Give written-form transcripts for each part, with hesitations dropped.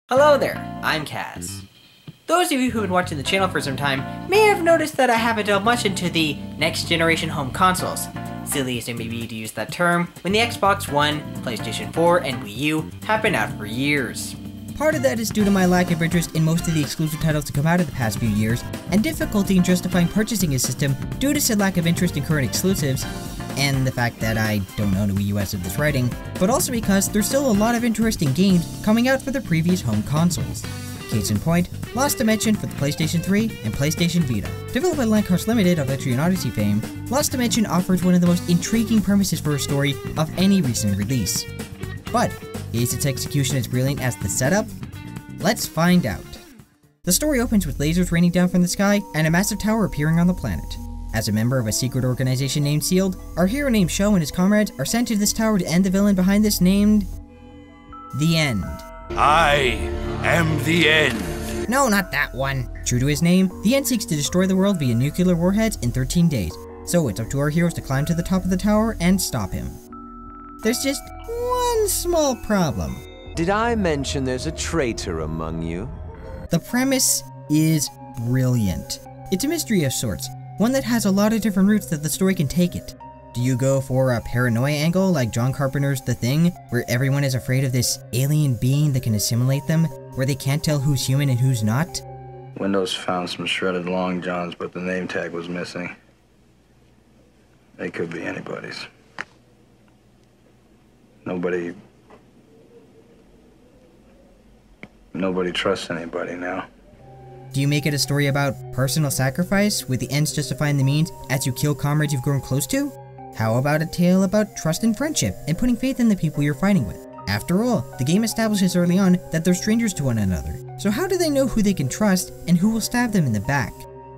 Hello there, I'm Kaz. Those of you who've been watching the channel for some time may have noticed that I haven't delved much into the next generation home consoles. Silly as it may be to use that term, when the Xbox One, PlayStation 4, and Wii U have been out for years. Part of that is due to my lack of interest in most of the exclusive titles to come out in the past few years, and difficulty in justifying purchasing a system due to said lack of interest in current exclusives, and the fact that I don't own a Wii U as of this writing, but also because there's still a lot of interesting games coming out for the previous home consoles. Case in point, Lost Dimension for the PlayStation 3 and PlayStation Vita. Developed by Lancarse Ltd of Etrian Odyssey fame, Lost Dimension offers one of the most intriguing premises for a story of any recent release. But, is its execution as brilliant as the setup? Let's find out. The story opens with lasers raining down from the sky and a massive tower appearing on the planet. As a member of a secret organization named Sealed, our hero named Sho and his comrades are sent to this tower to end the villain behind this named... The End. I am the End. No, not that one. True to his name, the End seeks to destroy the world via nuclear warheads in 13 days, so it's up to our heroes to climb to the top of the tower and stop him. There's just one small problem. Did I mention there's a traitor among you? The premise is brilliant. It's a mystery of sorts, one that has a lot of different routes that the story can take it. Do you go for a paranoia angle like John Carpenter's The Thing, where everyone is afraid of this alien being that can assimilate them, where they can't tell who's human and who's not? Windows found some shredded long johns, but the name tag was missing. They could be anybody's. Nobody trusts anybody now. Do you make it a story about personal sacrifice, with the ends justifying the means as you kill comrades you've grown close to? How about a tale about trust and friendship, and putting faith in the people you're fighting with? After all, the game establishes early on that they're strangers to one another, so how do they know who they can trust, and who will stab them in the back?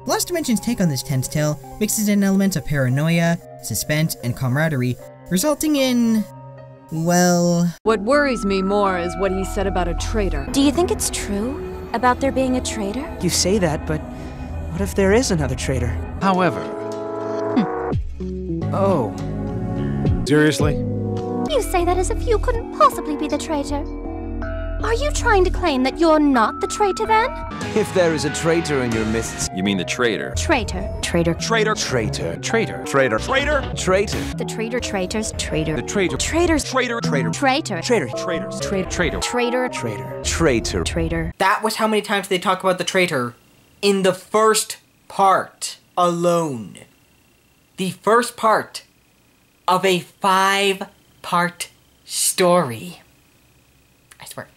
Lost Dimension's take on this tense tale mixes in elements of paranoia, suspense, and camaraderie, resulting in... well... What worries me more is what he said about a traitor. Do you think it's true about there being a traitor? You say that, but what if there is another traitor? However. Oh. Seriously? You say that as if you couldn't possibly be the traitor. Are you trying to claim that you're not the traitor then? If there is a traitor in your midst... You mean the traitor? Traitor. Traitor. Traitor. Traitor. Traitor. Traitor. Traitor. Traitor. The traitor traitors. Traitor. The traitor. Traitors. Traitor. Traitor. Traitor. Traitor. Traitors. Traitor. Traitor. Traitor. Traitor. Traitor. Traitor. That was how many times they talk about the traitor in the first part alone. The first part of a 5-part story. I swear.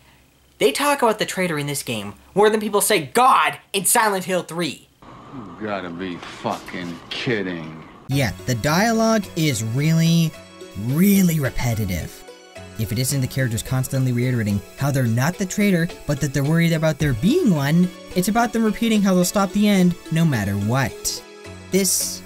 They talk about the traitor in this game more than people say God in Silent Hill 3. You gotta be fucking kidding. Yeah, the dialogue is really repetitive. If it isn't the characters constantly reiterating how they're not the traitor, but that they're worried about there being one, it's about them repeating how they'll stop the end no matter what. This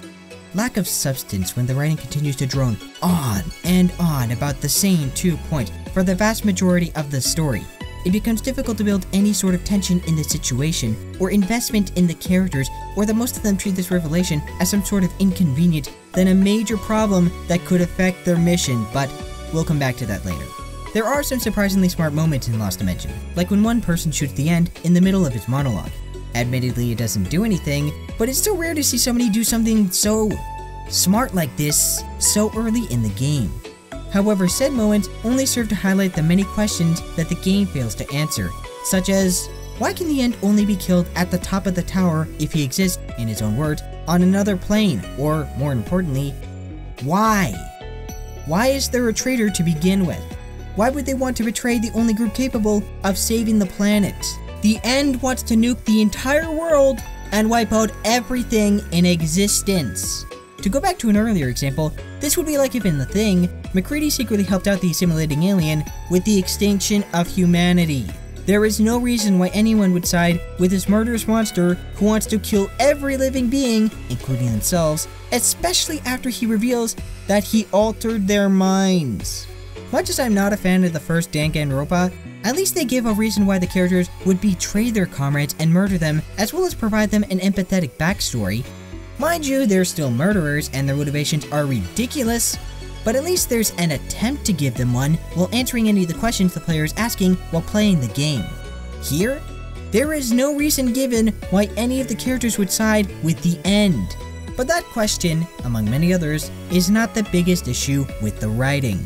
lack of substance when the writing continues to drone on and on about the same 2 points for the vast majority of the story. It becomes difficult to build any sort of tension in the situation, or investment in the characters, or that most of them treat this revelation as some sort of inconvenient, then a major problem that could affect their mission, but we'll come back to that later. There are some surprisingly smart moments in Lost Dimension, like when one person shoots the End in the middle of his monologue. Admittedly, it doesn't do anything, but it's still rare to see somebody do something so smart like this so early in the game. However, said moments only serve to highlight the many questions that the game fails to answer, such as, why can the End only be killed at the top of the tower if he exists, in his own words, on another plane? Or, more importantly, why? Why is there a traitor to begin with? Why would they want to betray the only group capable of saving the planet? The End wants to nuke the entire world and wipe out everything in existence. To go back to an earlier example, this would be like if in The Thing, MacReady secretly helped out the assimilating alien with the extinction of humanity. There is no reason why anyone would side with this murderous monster who wants to kill every living being, including themselves, especially after he reveals that he altered their minds. Much as I'm not a fan of the first Danganronpa, at least they give a reason why the characters would betray their comrades and murder them, as well as provide them an empathetic backstory. Mind you, they're still murderers and their motivations are ridiculous, but at least there's an attempt to give them one while answering any of the questions the player is asking while playing the game. Here, there is no reason given why any of the characters would side with the end. But that question, among many others, is not the biggest issue with the writing.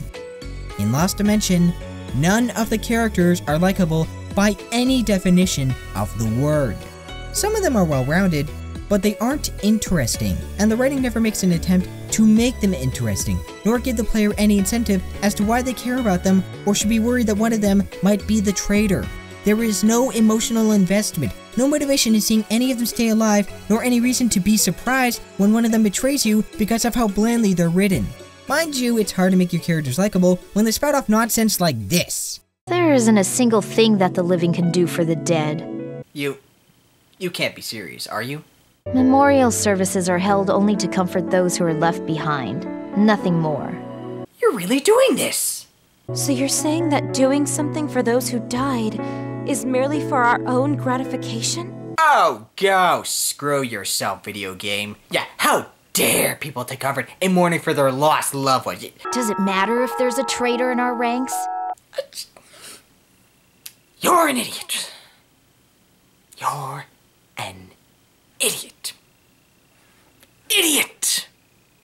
In Lost Dimension, none of the characters are likable by any definition of the word. Some of them are well-rounded, but they aren't interesting, and the writing never makes an attempt to make them interesting, nor give the player any incentive as to why they care about them or should be worried that one of them might be the traitor. There is no emotional investment, no motivation in seeing any of them stay alive, nor any reason to be surprised when one of them betrays you because of how blandly they're written. Mind you, it's hard to make your characters likable when they spout off nonsense like this. There isn't a single thing that the living can do for the dead. You can't be serious, are you? Memorial services are held only to comfort those who are left behind. Nothing more. You're really doing this! So you're saying that doing something for those who died is merely for our own gratification? Oh, go screw yourself, video game. Yeah, how dare people take comfort in mourning for their lost loved ones? Does it matter if there's a traitor in our ranks? You're an idiot. You're an idiot. Idiot!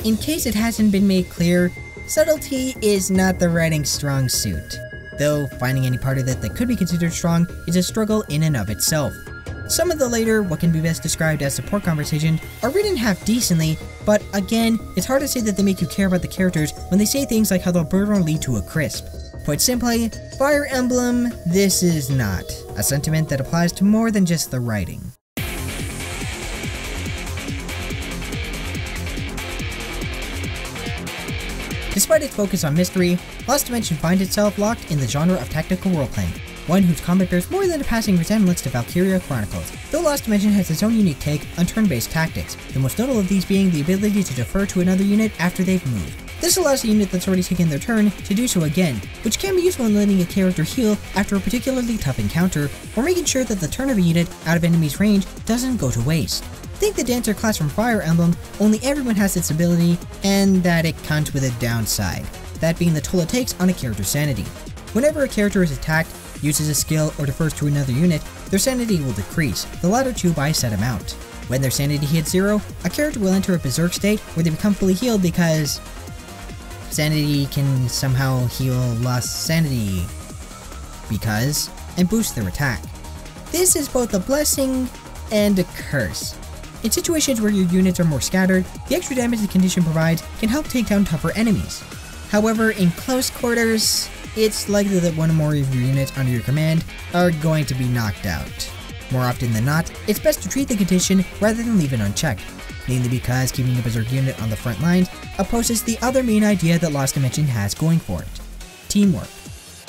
In case it hasn't been made clear, subtlety is not the writing's strong suit, though finding any part of it that could be considered strong is a struggle in and of itself. Some of the later, what can be best described as support conversations, are written half decently, but again, it's hard to say that they make you care about the characters when they say things like how they'll burn or lead to a crisp. Put simply, Fire Emblem, this is not a sentiment that applies to more than just the writing. Despite its focus on mystery, Lost Dimension finds itself locked in the genre of tactical role-playing, one whose combat bears more than a passing resemblance to Valkyria Chronicles, though Lost Dimension has its own unique take on turn-based tactics, the most notable of these being the ability to defer to another unit after they've moved. This allows a unit that's already taken their turn to do so again, which can be useful in letting a character heal after a particularly tough encounter, or making sure that the turn of a unit out of enemy's range doesn't go to waste. Think the Dancer class from Fire Emblem, only everyone has its ability, and that it comes with a downside, that being the toll it takes on a character's sanity. Whenever a character is attacked, uses a skill, or defers to another unit, their sanity will decrease, the latter two by a set amount. When their sanity hits 0, a character will enter a berserk state where they become fully healed because sanity can somehow heal lost sanity and boost their attack. This is both a blessing and a curse. In situations where your units are more scattered, the extra damage the condition provides can help take down tougher enemies. However, in close quarters, it's likely that one or more of your units under your command are going to be knocked out. More often than not, it's best to treat the condition rather than leave it unchecked, mainly because keeping a berserk unit on the front lines opposes the other main idea that Lost Dimension has going for it: teamwork.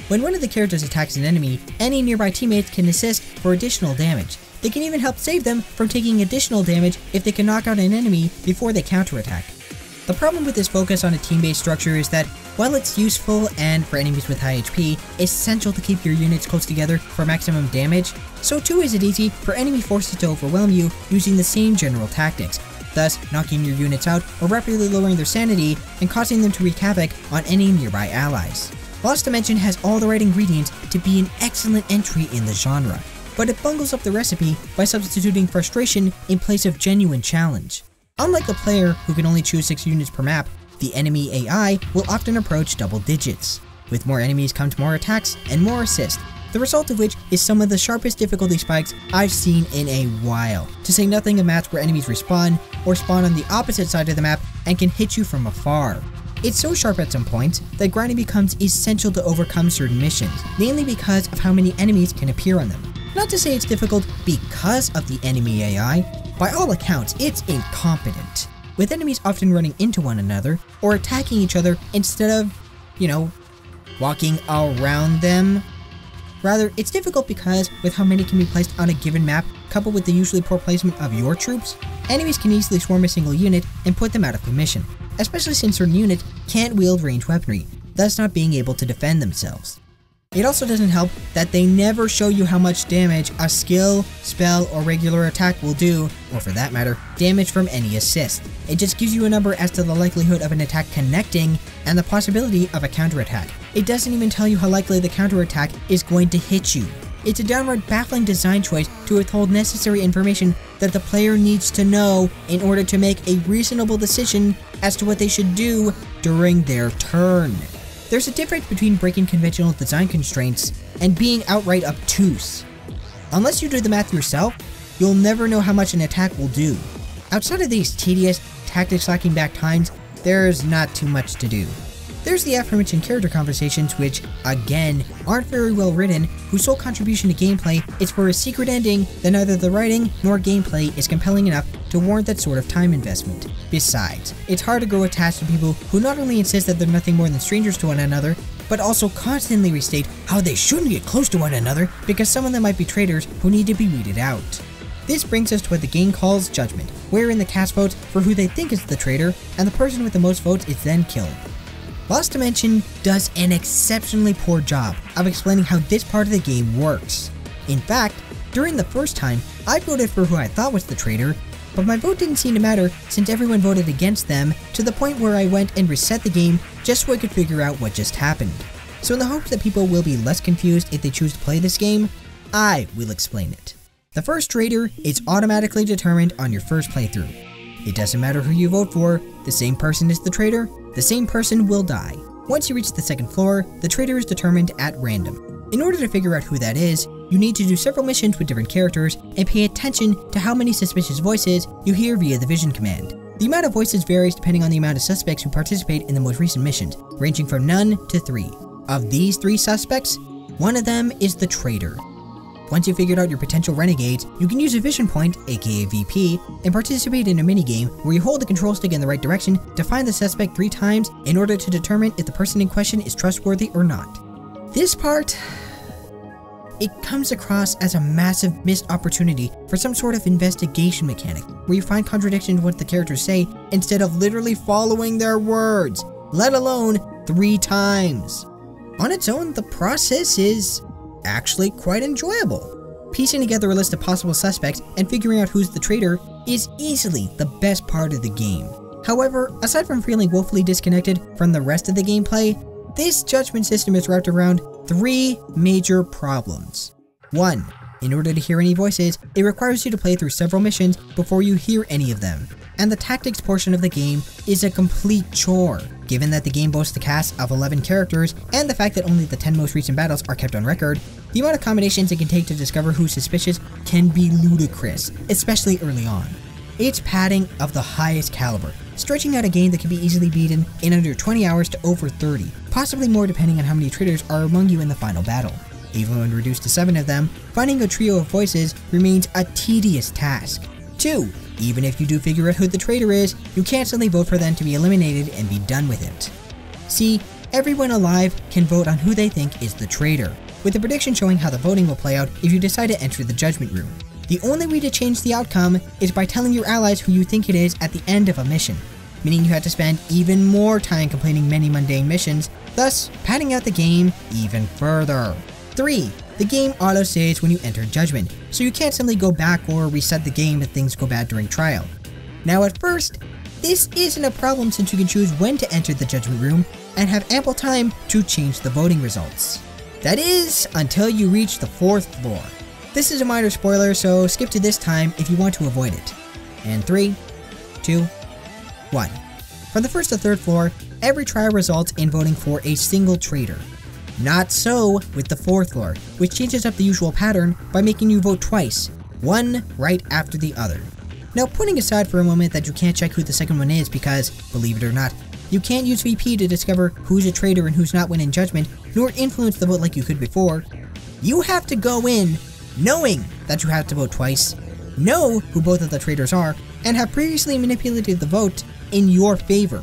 When one of the characters attacks an enemy, any nearby teammates can assist for additional damage. They can even help save them from taking additional damage if they can knock out an enemy before they counterattack. The problem with this focus on a team-based structure is that, while it's useful and, for enemies with high HP, essential to keep your units close together for maximum damage, so too is it easy for enemy forces to overwhelm you using the same general tactics, thus knocking your units out or rapidly lowering their sanity and causing them to wreak havoc on any nearby allies. Lost Dimension has all the right ingredients to be an excellent entry in the genre, but it bungles up the recipe by substituting frustration in place of genuine challenge. Unlike the player, who can only choose 6 units per map, the enemy AI will often approach double digits. With more enemies comes more attacks and more assists, the result of which is some of the sharpest difficulty spikes I've seen in a while, to say nothing of maps where enemies respawn, or spawn on the opposite side of the map and can hit you from afar. It's so sharp at some points that grinding becomes essential to overcome certain missions, mainly because of how many enemies can appear on them. Not to say it's difficult because of the enemy AI, by all accounts it's incompetent, with enemies often running into one another or attacking each other instead of, walking around them. Rather, it's difficult because, with how many can be placed on a given map, coupled with the usually poor placement of your troops, enemies can easily swarm a single unit and put them out of commission, especially since certain units can't wield ranged weaponry, thus not being able to defend themselves. It also doesn't help that they never show you how much damage a skill, spell, or regular attack will do, or for that matter, damage from any assist. It just gives you a number as to the likelihood of an attack connecting and the possibility of a counterattack. It doesn't even tell you how likely the counterattack is going to hit you. It's a downright baffling design choice to withhold necessary information that the player needs to know in order to make a reasonable decision as to what they should do during their turn. There's a difference between breaking conventional design constraints and being outright obtuse. Unless you do the math yourself, you'll never know how much an attack will do. Outside of these tedious, tactics-lacking back times, there's not too much to do. There's the aforementioned character conversations which, again, aren't very well written, whose sole contribution to gameplay is for a secret ending that neither the writing nor gameplay is compelling enough to warrant that sort of time investment. Besides, it's hard to grow attached to people who not only insist that they're nothing more than strangers to one another, but also constantly restate how they shouldn't get close to one another because some of them might be traitors who need to be weeded out. This brings us to what the game calls judgment, wherein the cast votes for who they think is the traitor, and the person with the most votes is then killed. Lost Dimension does an exceptionally poor job of explaining how this part of the game works. In fact, during the first time, I voted for who I thought was the traitor, but my vote didn't seem to matter since everyone voted against them, to the point where I went and reset the game just so I could figure out what just happened. So in the hopes that people will be less confused if they choose to play this game, I will explain it. The first traitor is automatically determined on your first playthrough. It doesn't matter who you vote for, the same person is the traitor, the same person will die. Once you reach the second floor, the traitor is determined at random. In order to figure out who that is, you need to do several missions with different characters and pay attention to how many suspicious voices you hear via the vision command. The amount of voices varies depending on the amount of suspects who participate in the most recent missions, ranging from none to 3. Of these 3 suspects, one of them is the traitor. Once you've figured out your potential renegades, you can use a vision point, aka VP, and participate in a minigame where you hold the control stick in the right direction to find the suspect 3 times in order to determine if the person in question is trustworthy or not. This part, it comes across as a massive missed opportunity for some sort of investigation mechanic, where you find contradictions in what the characters say instead of literally following their words, let alone 3 times. On its own, the process is actually quite enjoyable. Piecing together a list of possible suspects and figuring out who's the traitor is easily the best part of the game. However, aside from feeling woefully disconnected from the rest of the gameplay, this judgment system is wrapped around 3 major problems. 1. In order to hear any voices, it requires you to play through several missions before you hear any of them. And the tactics portion of the game is a complete chore, given that the game boasts a cast of 11 characters and the fact that only the 10 most recent battles are kept on record. The amount of combinations it can take to discover who's suspicious can be ludicrous, especially early on. It's padding of the highest caliber, stretching out a game that can be easily beaten in under 20 hours to over 30, possibly more depending on how many traitors are among you in the final battle. Even when reduced to 7 of them, finding a trio of voices remains a tedious task. 2. Even if you do figure out who the traitor is, you can't suddenly vote for them to be eliminated and be done with it. See, everyone alive can vote on who they think is the traitor, with a prediction showing how the voting will play out if you decide to enter the judgment room. The only way to change the outcome is by telling your allies who you think it is at the end of a mission, meaning you have to spend even more time completing many mundane missions, thus padding out the game even further. 3. The game auto-saves when you enter judgment, so you can't simply go back or reset the game if things go bad during trial. Now at first, this isn't a problem since you can choose when to enter the judgment room and have ample time to change the voting results. That is, until you reach the 4th floor. This is a minor spoiler, so skip to this time if you want to avoid it. And 3, 2, 1. From the 1st to 3rd floor, every trial results in voting for a single traitor. Not so with the 4th floor, which changes up the usual pattern by making you vote twice, one right after the other. Now, putting aside for a moment that you can't check who the second one is because, believe it or not, you can't use VP to discover who's a traitor and who's not when in judgment, nor influence the vote like you could before, you have to go in knowing that you have to vote twice, know who both of the traitors are, and have previously manipulated the vote in your favor.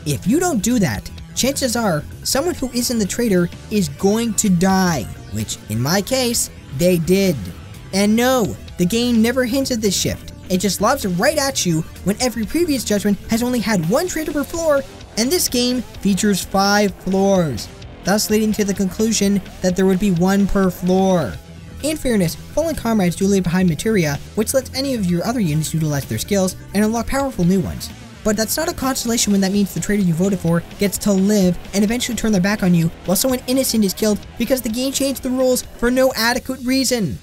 If you don't do that, chances are someone who isn't the traitor is going to die, which in my case, they did. And no, the game never hints at this shift. It just lobs it right at you when every previous judgment has only had 1 traitor per floor, and this game features 5 floors, thus leading to the conclusion that there would be 1 per floor. In fairness, fallen comrades do leave behind materia, which lets any of your other units utilize their skills and unlock powerful new ones. But that's not a consolation when that means the traitor you voted for gets to live and eventually turn their back on you while someone innocent is killed because the game changed the rules for no adequate reason.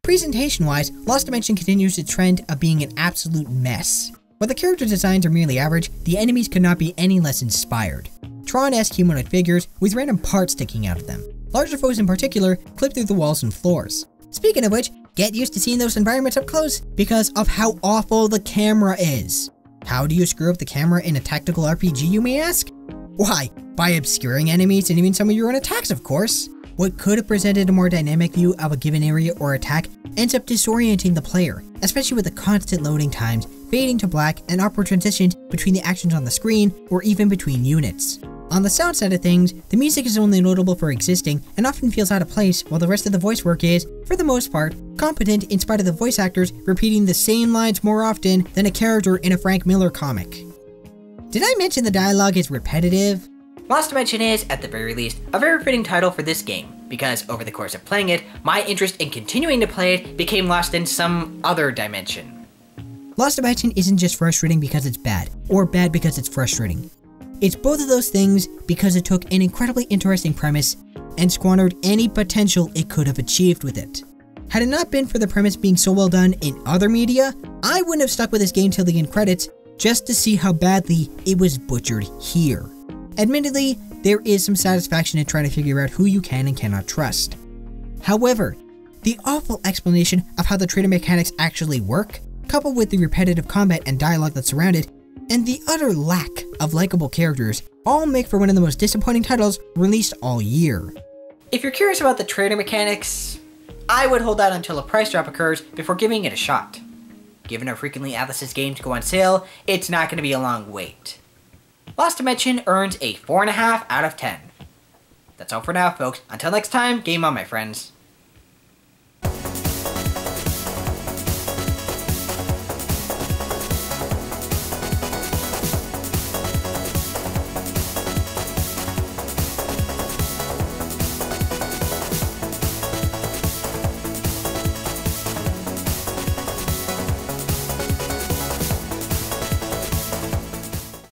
Presentation-wise, Lost Dimension continues its trend of being an absolute mess. While the character designs are merely average, the enemies could not be any less inspired. Tron-esque humanoid figures with random parts sticking out of them. Larger foes in particular clip through the walls and floors. Speaking of which, get used to seeing those environments up close because of how awful the camera is. How do you screw up the camera in a tactical RPG, you may ask? Why, by obscuring enemies and even some of your own attacks, of course. What could have presented a more dynamic view of a given area or attack ends up disorienting the player, especially with the constant loading times, fading to black, and awkward transitions between the actions on the screen or even between units. On the sound side of things, the music is only notable for existing and often feels out of place, while the rest of the voice work is, for the most part, competent in spite of the voice actors repeating the same lines more often than a character in a Frank Miller comic. Did I mention the dialogue is repetitive? Lost Dimension is, at the very least, a very fitting title for this game, because over the course of playing it, my interest in continuing to play it became lost in some other dimension. Lost Dimension isn't just frustrating because it's bad, or bad because it's frustrating. It's both of those things because it took an incredibly interesting premise and squandered any potential it could have achieved with it. Had it not been for the premise being so well done in other media, I wouldn't have stuck with this game till the end credits just to see how badly it was butchered here. Admittedly, there is some satisfaction in trying to figure out who you can and cannot trust. However, the awful explanation of how the traitor mechanics actually work, coupled with the repetitive combat and dialogue that surround it, and the utter lack of likable characters all make for one of the most disappointing titles released all year. If you're curious about the traitor mechanics, I would hold out until a price drop occurs before giving it a shot. Given how frequently Atlus's games go on sale, it's not going to be a long wait. Lost Dimension earns a 4.5 out of 10. That's all for now, folks. Until next time, game on, my friends.